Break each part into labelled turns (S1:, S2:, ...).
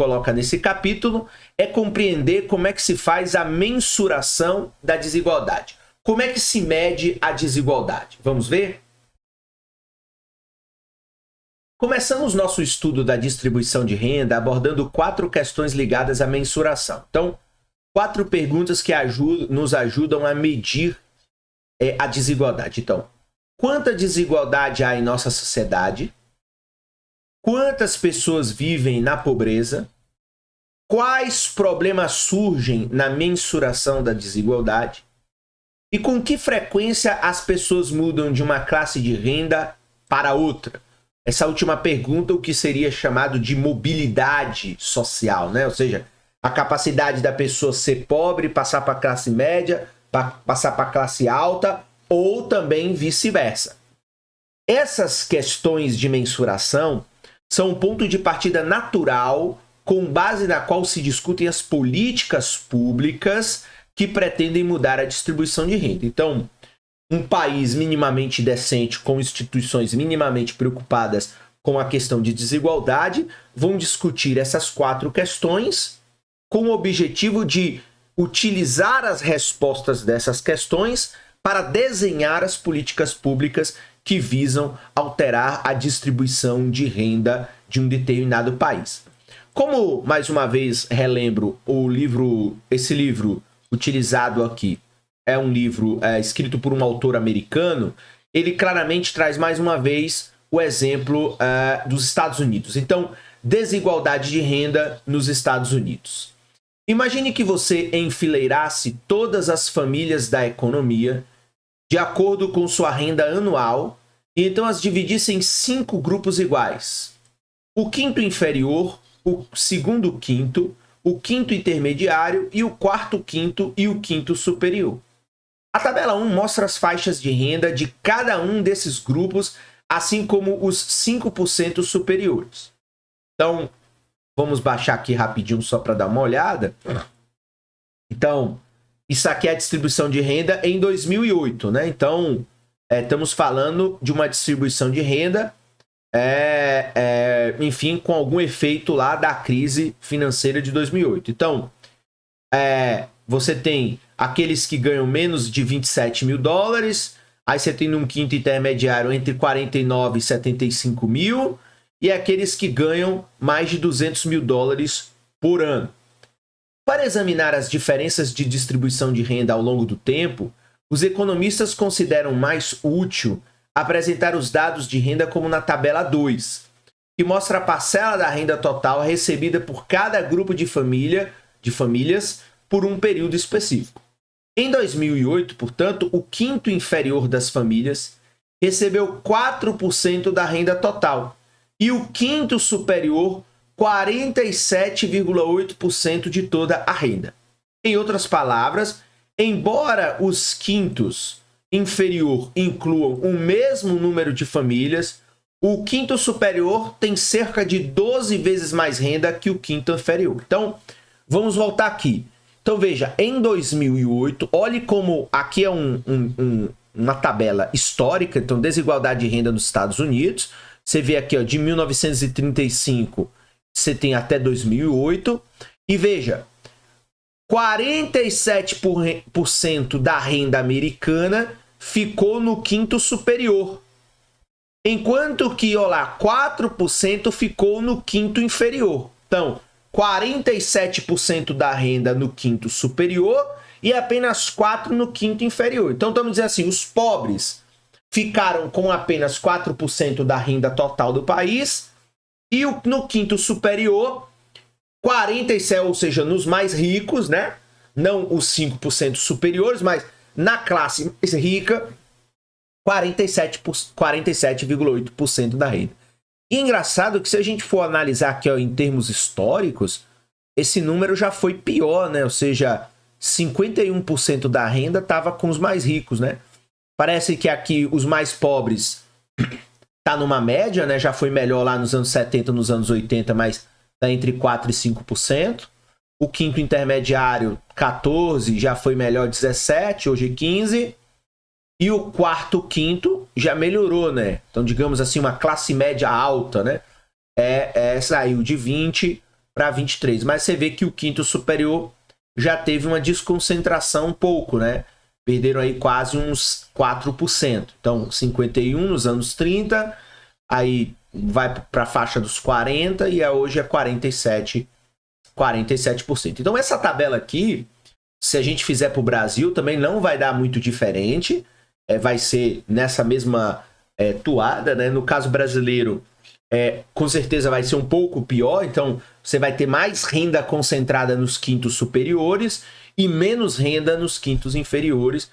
S1: coloca nesse capítulo é compreender como é que se faz a mensuração da desigualdade. Como é que se mede a desigualdade? Vamos ver? Começamos nosso estudo da distribuição de renda abordando 4 questões ligadas à mensuração. Então, 4 perguntas que nos ajudam a medir a desigualdade. Então, quanta desigualdade há em nossa sociedade? Quantas pessoas vivem na pobreza? Quais problemas surgem na mensuração da desigualdade? E com que frequência as pessoas mudam de uma classe de renda para outra? Essa última pergunta, o que seria chamado de mobilidade social, né? Ou seja, a capacidade da pessoa ser pobre, passar para a classe média, passar para a classe alta, ou também vice-versa. Essas questões de mensuração são um ponto de partida natural com base na qual se discutem as políticas públicas que pretendem mudar a distribuição de renda. Então, um país minimamente decente, com instituições minimamente preocupadas com a questão de desigualdade, vão discutir essas 4 questões com o objetivo de utilizar as respostas dessas questões para desenhar as políticas públicas que visam alterar a distribuição de renda de um determinado país. Como, mais uma vez, relembro, esse livro utilizado aqui é um livro escrito por um autor americano, ele claramente traz mais uma vez o exemplo dos Estados Unidos. Então, desigualdade de renda nos Estados Unidos. Imagine que você enfileirasse todas as famílias da economia de acordo com sua renda anual e então as dividisse em 5 grupos iguais. O quinto inferior, o segundo quinto, o quinto intermediário e o quarto quinto e o quinto superior. A tabela 1 mostra as faixas de renda de cada um desses grupos, assim como os 5% superiores. Então, vamos baixar aqui rapidinho só para dar uma olhada. Então, isso aqui é a distribuição de renda em 2008, né? Então, estamos falando de uma distribuição de renda, enfim, com algum efeito lá da crise financeira de 2008. Então, você tem aqueles que ganham menos de 27 mil dólares, aí você tem um quinto intermediário entre 49 e 75 mil, e aqueles que ganham mais de 200 mil dólares por ano. Para examinar as diferenças de distribuição de renda ao longo do tempo, os economistas consideram mais útil apresentar os dados de renda como na tabela 2, que mostra a parcela da renda total recebida por cada grupo de famílias por um período específico. Em 2008, portanto, o quinto inferior das famílias recebeu 4% da renda total e o quinto superior 47,8% de toda a renda. Em outras palavras, embora os quintos inferior incluam o mesmo número de famílias, o quinto superior tem cerca de 12 vezes mais renda que o quinto inferior. Então, vamos voltar aqui. Então, veja, em 2008, olhe como aqui é uma tabela histórica, então, desigualdade de renda nos Estados Unidos. Você vê aqui, ó, de 1935, você tem até 2008. E veja, 47% da renda americana ficou no quinto superior. Enquanto que, olha lá, 4% ficou no quinto inferior. Então, 47% da renda no quinto superior e apenas 4% no quinto inferior. Então, estamos dizendo assim, os pobres ficaram com apenas 4% da renda total do país e no quinto superior, 47%, ou seja, nos mais ricos, né? Não os 5% superiores, mas na classe mais rica, 47,8% da renda. E engraçado que se a gente for analisar aqui, ó, em termos históricos, esse número já foi pior, né? Ou seja, 51% da renda estava com os mais ricos, né? Parece que aqui os mais pobres tá numa média, né? Já foi melhor lá nos anos 70, nos anos 80, mas tá entre 4% e 5%. O quinto intermediário, 14%, já foi melhor 17%, hoje 15%. E o quarto, quinto, já melhorou, né? Então, digamos assim, uma classe média alta, né? Saiu de 20% para 23%. Mas você vê que o quinto superior já teve uma desconcentração um pouco, né? Perderam aí quase uns 4%. Então, 51 nos anos 30, aí vai para a faixa dos 40 e hoje é 47%. Então, essa tabela aqui, se a gente fizer para o Brasil, também não vai dar muito diferente. Vai ser nessa mesma toada, né? No caso brasileiro, com certeza vai ser um pouco pior. Então, você vai ter mais renda concentrada nos quintos superiores e menos renda nos quintos inferiores,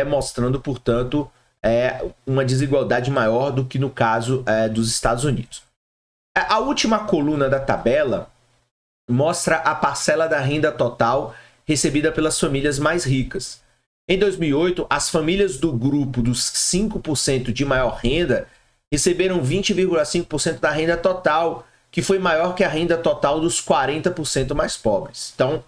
S1: mostrando, portanto, uma desigualdade maior do que no caso dos Estados Unidos. A última coluna da tabela mostra a parcela da renda total recebida pelas famílias mais ricas. Em 2008, as famílias do grupo dos 5% de maior renda receberam 20,5% da renda total, que foi maior que a renda total dos 40% mais pobres. Então,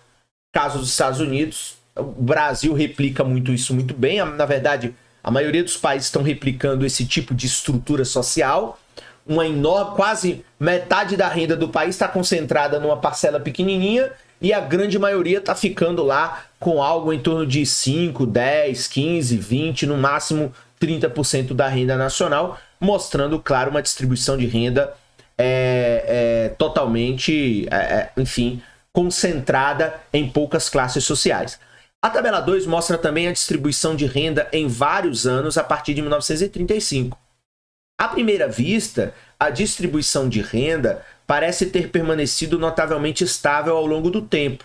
S1: caso dos Estados Unidos, o Brasil replica isso muito bem. Na verdade, a maioria dos países estão replicando esse tipo de estrutura social. Uma enorme, quase metade da renda do país está concentrada numa parcela pequenininha e a grande maioria está ficando lá com algo em torno de 5, 10, 15, 20, no máximo 30% da renda nacional, mostrando, claro, uma distribuição de renda totalmente, enfim, concentrada em poucas classes sociais. A tabela 2 mostra também a distribuição de renda em vários anos a partir de 1935. À primeira vista, a distribuição de renda parece ter permanecido notavelmente estável ao longo do tempo.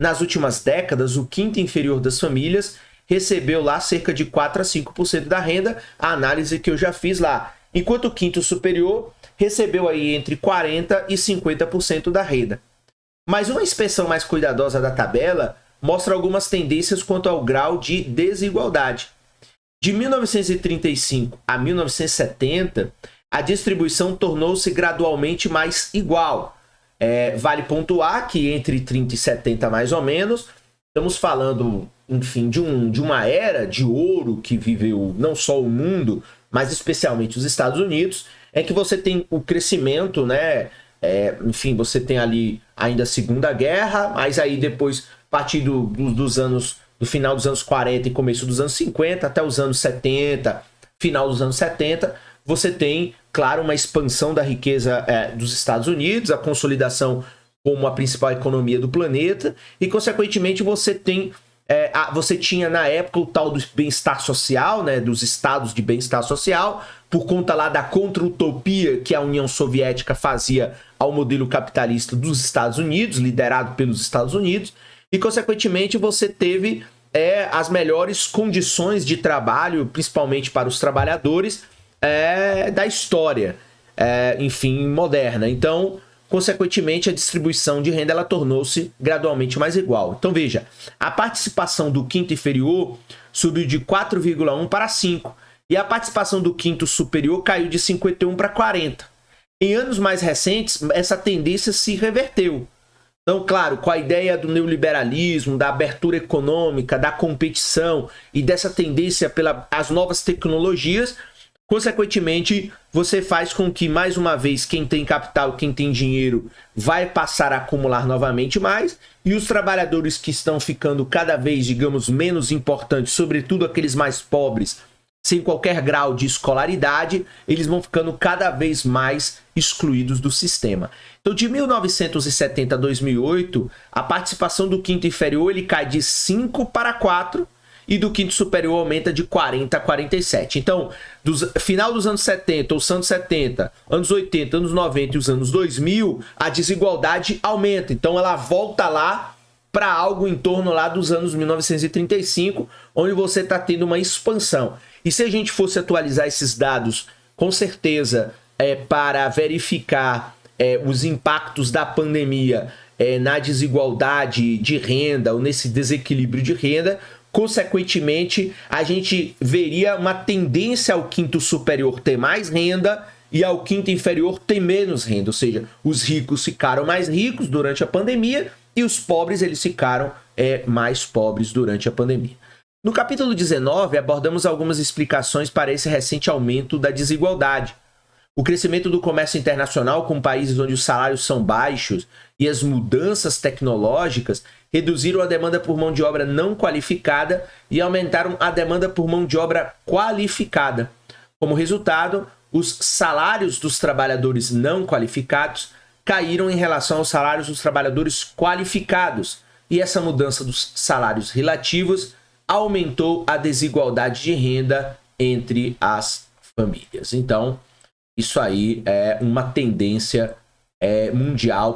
S1: Nas últimas décadas, o quinto inferior das famílias recebeu lá cerca de 4 a 5% da renda, a análise que eu já fiz lá, enquanto o quinto superior recebeu aí entre 40% e 50% da renda. Mas uma inspeção mais cuidadosa da tabela mostra algumas tendências quanto ao grau de desigualdade. De 1935 a 1970, a distribuição tornou-se gradualmente mais igual. Vale pontuar que entre 30 e 70 mais ou menos, estamos falando, enfim, de uma era de ouro que viveu não só o mundo, mas especialmente os Estados Unidos, que você tem o crescimento, né? Enfim, você tem ali ainda a Segunda Guerra, mas aí depois, a partir do final dos anos 40 e começo dos anos 50, até os anos 70, final dos anos 70, você tem, claro, uma expansão da riqueza dos Estados Unidos, a consolidação como a principal economia do planeta, e, consequentemente, você tinha, na época, o tal do bem-estar social, né, dos estados de bem-estar social, por conta lá da contra-utopia que a União Soviética fazia ao modelo capitalista dos Estados Unidos, liderado pelos Estados Unidos, e, consequentemente, você teve as melhores condições de trabalho, principalmente para os trabalhadores, da história, enfim, moderna. Então, consequentemente, a distribuição de renda ela tornou-se gradualmente mais igual. Então, veja, a participação do quinto inferior subiu de 4,1 para 5, e a participação do quinto superior caiu de 51 para 40. Em anos mais recentes, essa tendência se reverteu. Então, claro, com a ideia do neoliberalismo, da abertura econômica, da competição e dessa tendência pelas novas tecnologias, consequentemente, você faz com que, mais uma vez, quem tem capital, quem tem dinheiro, vai passar a acumular novamente mais, e os trabalhadores que estão ficando cada vez, digamos, menos importantes, sobretudo aqueles mais pobres, sem qualquer grau de escolaridade, eles vão ficando cada vez mais excluídos do sistema. Então, de 1970 a 2008, a participação do quinto inferior ele cai de 5 para 4 e do quinto superior aumenta de 40 a 47. Então, final dos anos 70, os anos 70, anos 80, anos 90 e os anos 2000, a desigualdade aumenta. Então, ela volta lá para algo em torno lá dos anos 1935, onde você está tendo uma expansão. E se a gente fosse atualizar esses dados, com certeza, para verificar os impactos da pandemia na desigualdade de renda ou nesse desequilíbrio de renda, consequentemente, a gente veria uma tendência ao quinto superior ter mais renda e ao quinto inferior ter menos renda. Ou seja, os ricos ficaram mais ricos durante a pandemia e os pobres eles ficaram mais pobres durante a pandemia. No capítulo 19, abordamos algumas explicações para esse recente aumento da desigualdade. O crescimento do comércio internacional com países onde os salários são baixos e as mudanças tecnológicas reduziram a demanda por mão de obra não qualificada e aumentaram a demanda por mão de obra qualificada. Como resultado, os salários dos trabalhadores não qualificados caíram em relação aos salários dos trabalhadores qualificados, e essa mudança dos salários relativos aumentou a desigualdade de renda entre as famílias. Então, isso aí é uma tendência mundial.